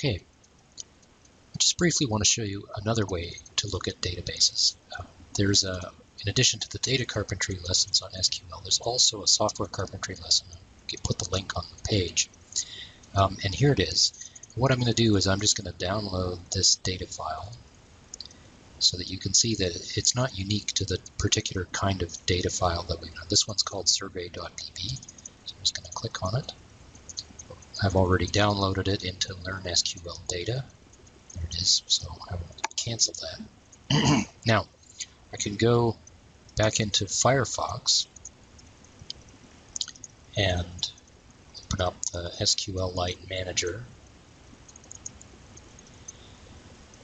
Okay, I just briefly want to show you another way to look at databases. In addition to the data carpentry lessons on SQL, there's also a software carpentry lesson. I'll put the link on the page. And here it is. What I'm going to do is I'm just going to download this data file so that you can see that it's not unique to the particular kind of data file that we have. This one's called survey.db. So I'm just going to click on it. I've already downloaded it into Learn SQL Data. There it is, so I will cancel that. Now, I can go back into Firefox and open up the SQLite Manager.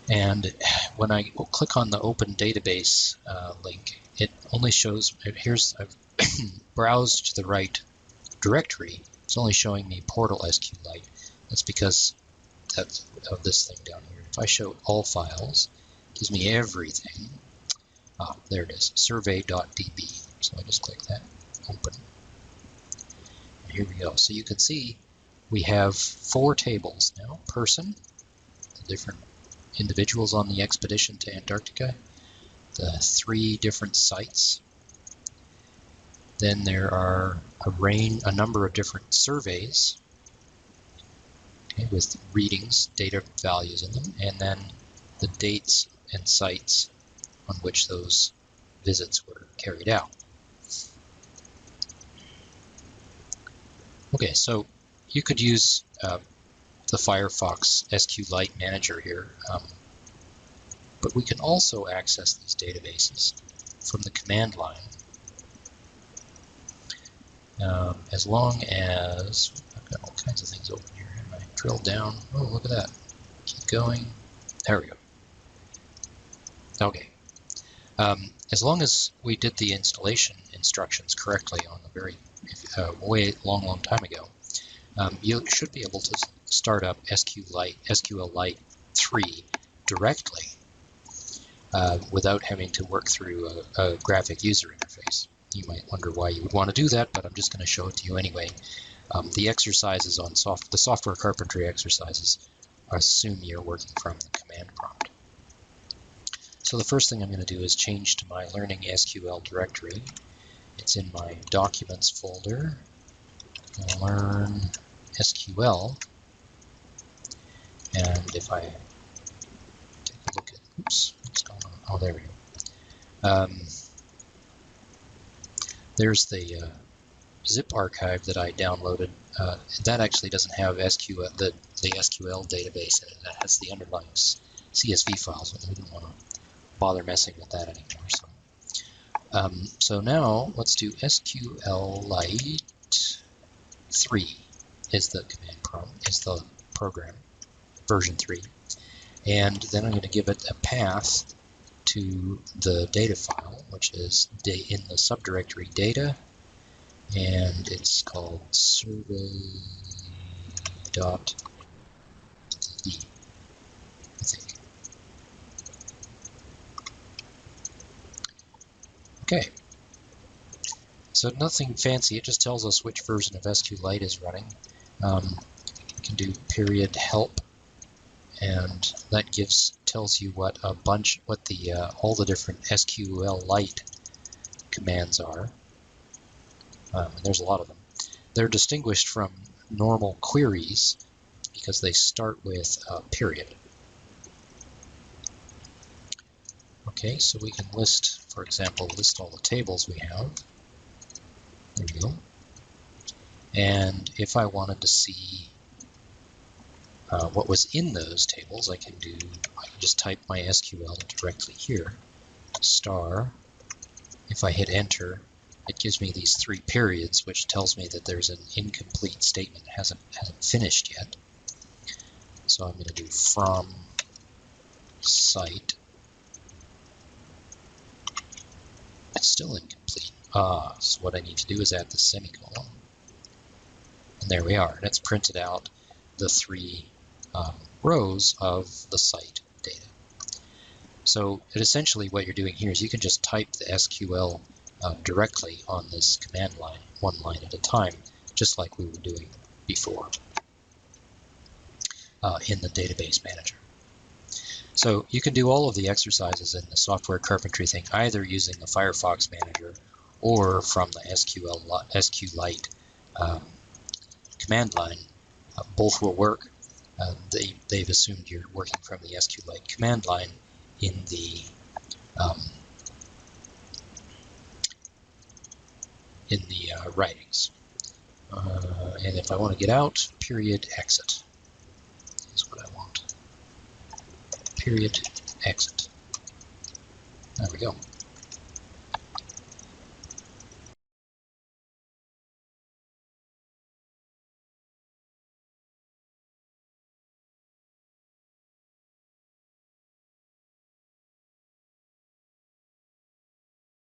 And when I click on the Open Database link, it only shows, I've browsed to the right directory. It's only showing me Portal SQLite. That's because of this thing down here. If I show all files, it gives me everything. Ah, there it is, survey.db. So I just click that, open. And here we go. So you can see we have 4 tables now. Person, the different individuals on the expedition to Antarctica, the 3 different sites. Then there are a number of different surveys, okay, with readings, data values in them, and then the dates and sites on which those visits were carried out. Okay, so you could use the Firefox SQLite Manager here, but we can also access these databases from the command line. As long as, I've got all kinds of things open here, and I drill down, oh, look at that, keep going, there we go. Okay, as long as we did the installation instructions correctly on the very long time ago, you should be able to start up SQLite 3 directly without having to work through a graphic user interface. You might wonder why you would want to do that, but I'm just going to show it to you anyway. The exercises on the software carpentry exercises assume you're working from the command prompt. So the first thing I'm going to do is change to my Learning SQL directory. It's in my Documents folder, Learn SQL, and if I take a look at, oops, what's going on? Oh, there we go. There's the zip archive that I downloaded. That actually doesn't have the SQL database in it. That has the underlying CSV files, but we didn't want to bother messing with that anymore. So now let's do SQLite 3 is the command prompt, is the program, version 3. And then I'm going to give it a path to the data file, which is in the subdirectory data, and it's called survey.db, I think. Okay, so nothing fancy, it just tells us which version of SQLite is running. We can do period help, and that tells you what all the different SQLite commands are. And there's a lot of them. They're distinguished from normal queries because they start with period. Okay, so we can list, for example, list all the tables we have. There we go. And if I wanted to see what was in those tables, I can just type my SQL directly here, star. If I hit enter, it gives me these 3 periods, which tells me that there's an incomplete statement, hasn't finished yet. So I'm going to do from site. It's still incomplete. So what I need to do is add the semicolon. And there we are. And it's printed out the 3 rows of the site data. So essentially what you're doing here is you can just type the SQL directly on this command line, one line at a time, just like we were doing before. in the database manager. So you can do all of the exercises in the software carpentry thing either using the Firefox manager or from the SQLite command line. Both will work. They've assumed you're working from the SQLite command line in the writings. And if I want to get out, period exit is what I want. Period exit. There we go.